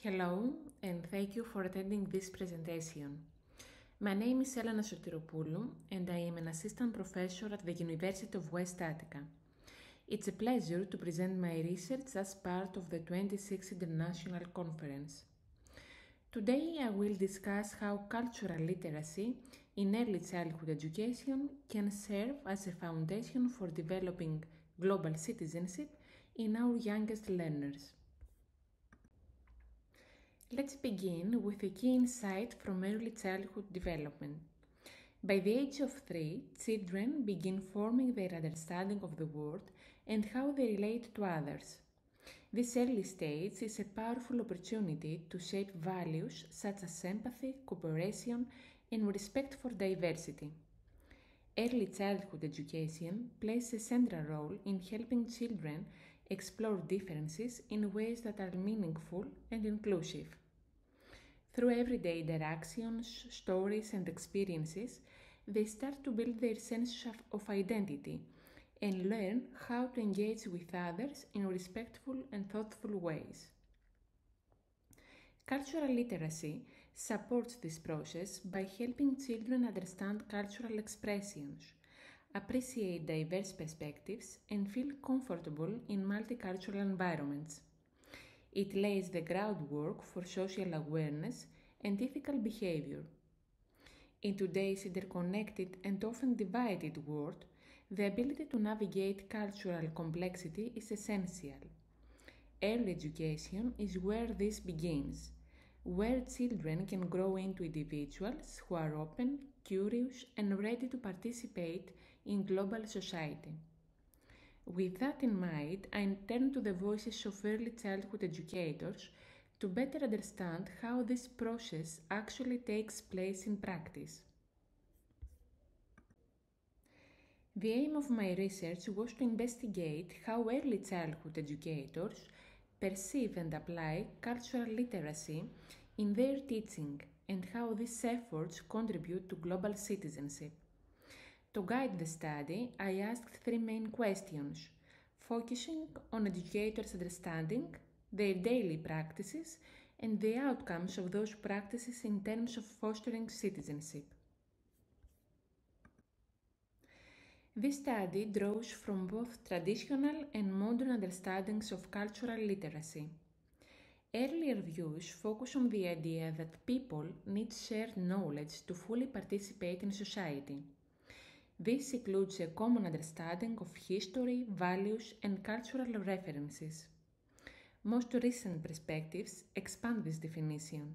Hello, and thank you for attending this presentation. My name is Elena Sotiropoulou, and I am an assistant professor at the University of West Attica. It's a pleasure to present my research as part of the 26th International Conference. Today I will discuss how cultural literacy in early childhood education can serve as a foundation for developing global citizenship in our youngest learners. Let's begin with a key insight from early childhood development. By the age of 3, children begin forming their understanding of the world and how they relate to others. This early stage is a powerful opportunity to shape values such as empathy, cooperation, and respect for diversity. Early childhood education plays a central role in helping children explore differences in ways that are meaningful and inclusive. Through everyday interactions, stories, and experiences, they start to build their sense of identity and learn how to engage with others in respectful and thoughtful ways. Cultural literacy supports this process by helping children understand cultural expressions, appreciate diverse perspectives, and feel comfortable in multicultural environments. It lays the groundwork for social awareness and ethical behavior. In today's interconnected and often divided world, the ability to navigate cultural complexity is essential. Early education is where this begins, where children can grow into individuals who are open, curious, and ready to participate in global society. With that in mind, I turn to the voices of early childhood educators to better understand how this process actually takes place in practice. The aim of my research was to investigate how early childhood educators perceive and apply cultural literacy in their teaching and how these efforts contribute to global citizenship. To guide the study, I asked three main questions, focusing on educators' understanding, their daily practices, and the outcomes of those practices in terms of fostering citizenship. This study draws from both traditional and modern understandings of cultural literacy. Earlier views focus on the idea that people need shared knowledge to fully participate in society. This includes a common understanding of history, values, and cultural references. Most recent perspectives expand this definition.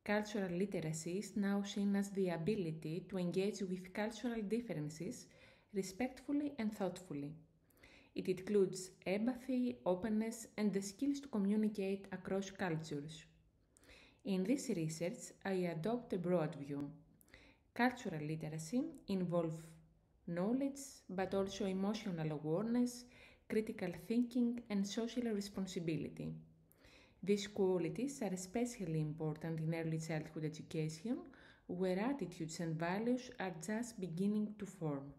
Cultural literacy is now seen as the ability to engage with cultural differences respectfully and thoughtfully. It includes empathy, openness, and the skills to communicate across cultures. In this research, I adopt a broad view. Cultural literacy involves knowledge, but also emotional awareness, critical thinking, and social responsibility. These qualities are especially important in early childhood education, where attitudes and values are just beginning to form.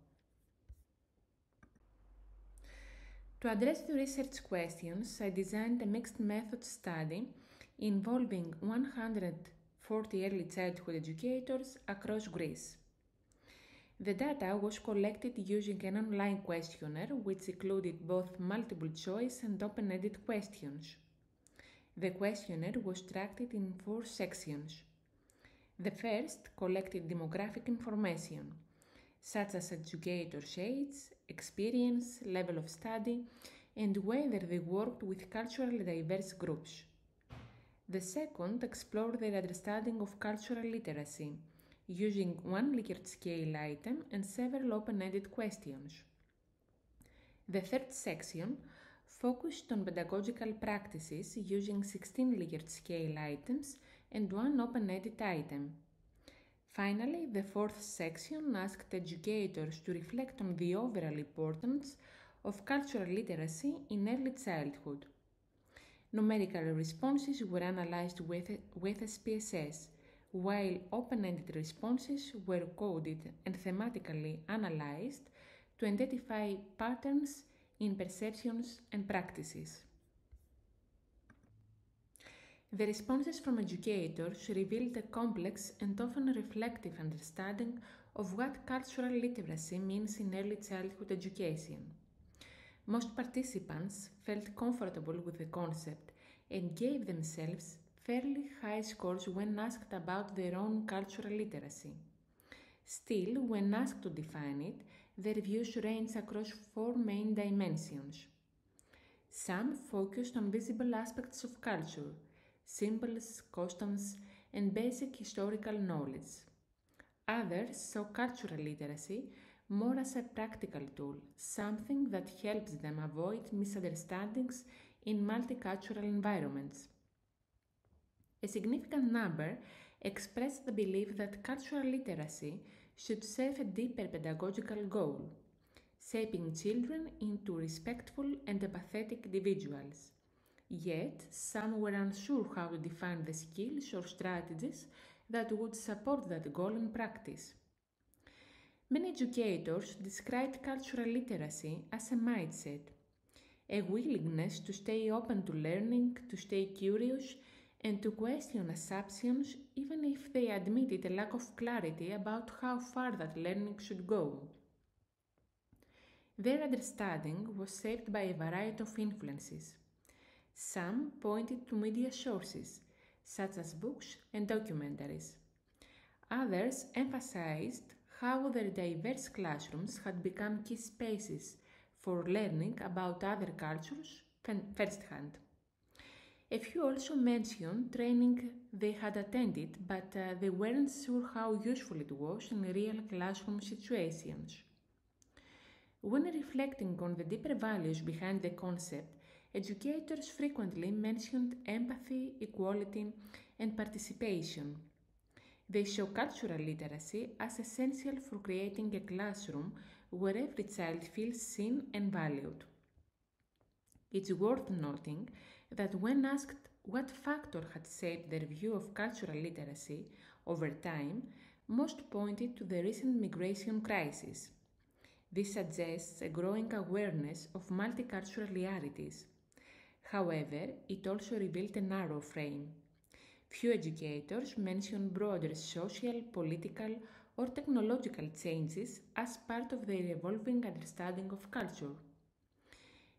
To address the research questions, I designed a mixed method study involving 140 early childhood educators across Greece. The data was collected using an online questionnaire which included both multiple choice and open-ended questions. The questionnaire was structured in 4 sections. The first collected demographic information, such as educators' age, experience, level of study, and whether they worked with culturally diverse groups. The second explored their understanding of cultural literacy, using one Likert scale item and several open-ended questions. The third section focused on pedagogical practices using 16 Likert scale items and one open-ended item. Finally, the fourth section asked educators to reflect on the overall importance of cultural literacy in early childhood. Numerical responses were analyzed with SPSS, while open-ended responses were coded and thematically analyzed to identify patterns in perceptions and practices. The responses from educators revealed a complex and often reflective understanding of what cultural literacy means in early childhood education. Most participants felt comfortable with the concept and gave themselves fairly high scores when asked about their own cultural literacy. Still, when asked to define it, their views ranged across four main dimensions. Some focused on visible aspects of culture, symbols, customs, and basic historical knowledge. Others saw cultural literacy more as a practical tool, something that helps them avoid misunderstandings in multicultural environments. A significant number expressed the belief that cultural literacy should serve a deeper pedagogical goal, shaping children into respectful and empathetic individuals. Yet, some were unsure how to define the skills or strategies that would support that goal in practice. Many educators described cultural literacy as a mindset, a willingness to stay open to learning, to stay curious, and to question assumptions even if they admitted a lack of clarity about how far that learning should go. Their understanding was shaped by a variety of influences. Some pointed to media sources, such as books and documentaries. Others emphasized how their diverse classrooms had become key spaces for learning about other cultures firsthand. A few also mentioned training they had attended, but they weren't sure how useful it was in real classroom situations. When reflecting on the deeper values behind the concept, educators frequently mentioned empathy, equality, and participation. They saw cultural literacy as essential for creating a classroom where every child feels seen and valued. It's worth noting that when asked what factor had shaped their view of cultural literacy over time, most pointed to the recent migration crisis. This suggests a growing awareness of multicultural realities. However, it also revealed a narrow frame. Few educators mention broader social, political, or technological changes as part of their evolving understanding of culture.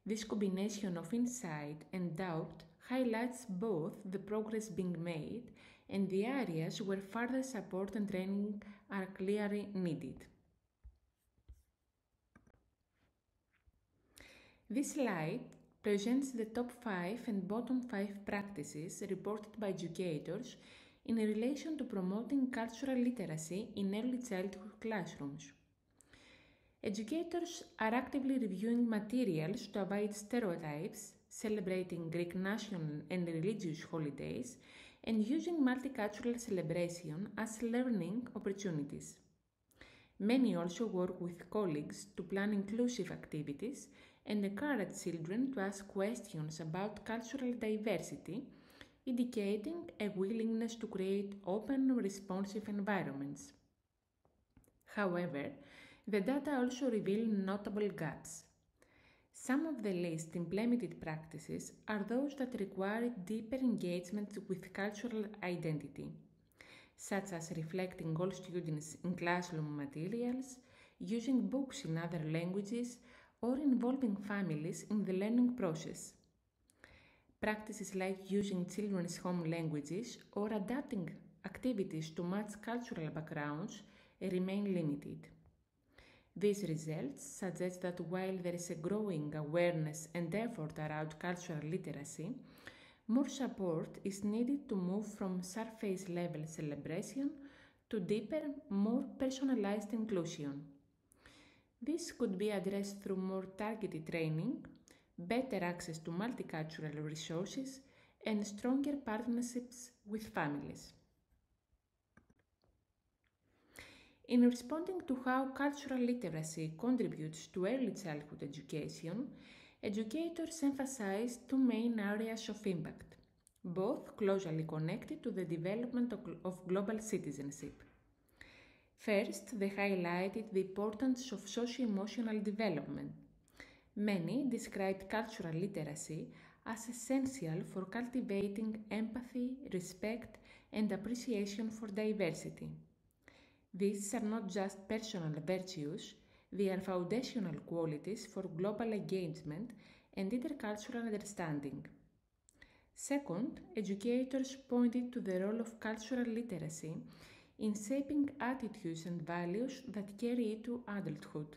This combination of insight and doubt highlights both the progress being made and the areas where further support and training are clearly needed. This slide presents the top 5 and bottom 5 practices reported by educators in relation to promoting cultural literacy in early childhood classrooms. Educators are actively reviewing materials to avoid stereotypes, celebrating Greek national and religious holidays, and using multicultural celebration as learning opportunities. Many also work with colleagues to plan inclusive activities and encourage children to ask questions about cultural diversity, indicating a willingness to create open, responsive environments. However, the data also reveal notable gaps. Some of the least implemented practices are those that require deeper engagement with cultural identity, such as reflecting all students in classroom materials, using books in other languages, or involving families in the learning process. Practices like using children's home languages or adapting activities to match cultural backgrounds remain limited. These results suggest that while there is a growing awareness and effort around cultural literacy, more support is needed to move from surface level celebration to deeper, more personalized inclusion. This could be addressed through more targeted training, better access to multicultural resources, and stronger partnerships with families. In responding to how cultural literacy contributes to early childhood education, educators emphasize two main areas of impact, both closely connected to the development of global citizenship. First, they highlighted the importance of socio-emotional development. Many described cultural literacy as essential for cultivating empathy, respect, and appreciation for diversity. These are not just personal virtues, they are foundational qualities for global engagement and intercultural understanding. Second, educators pointed to the role of cultural literacy in shaping attitudes and values that carry into adulthood.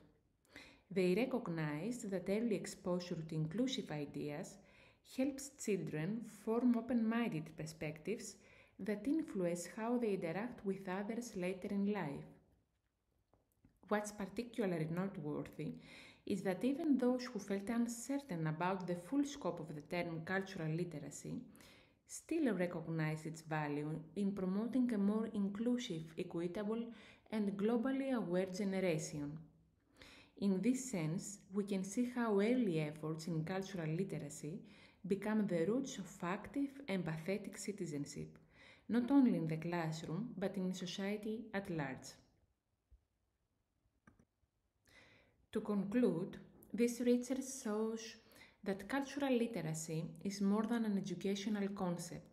They recognized that early exposure to inclusive ideas helps children form open minded perspectives that influence how they interact with others later in life. What's particularly noteworthy is that even those who felt uncertain about the full scope of the term cultural literacy still recognize its value in promoting a more inclusive, equitable, and globally aware generation. In this sense, we can see how early efforts in cultural literacy become the roots of active, empathetic citizenship, not only in the classroom but in society at large. To conclude, this research shows that cultural literacy is more than an educational concept.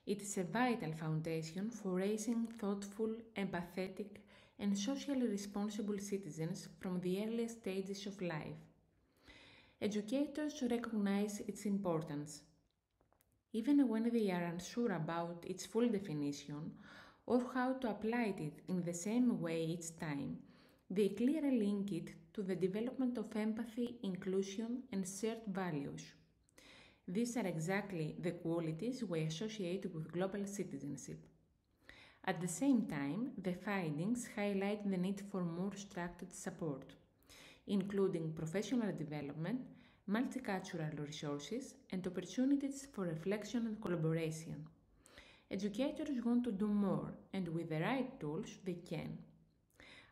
It is a vital foundation for raising thoughtful, empathetic, and socially responsible citizens from the earliest stages of life. Educators recognize its importance, even when they are unsure about its full definition or how to apply it in the same way each time. They clearly link it to the development of empathy, inclusion, and shared values. These are exactly the qualities we associate with global citizenship. At the same time, the findings highlight the need for more structured support, including professional development, multicultural resources, and opportunities for reflection and collaboration. Educators want to do more, and with the right tools, they can.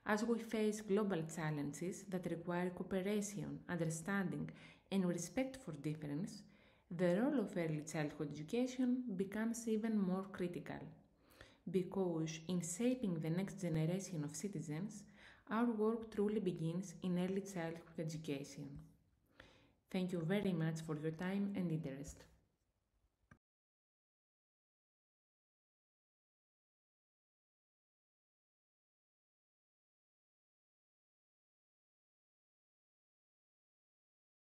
As we face global challenges that require cooperation, understanding, and respect for difference, the role of early childhood education becomes even more critical because in shaping the next generation of citizens, our work truly begins in early childhood education. Thank you very much for your time and interest.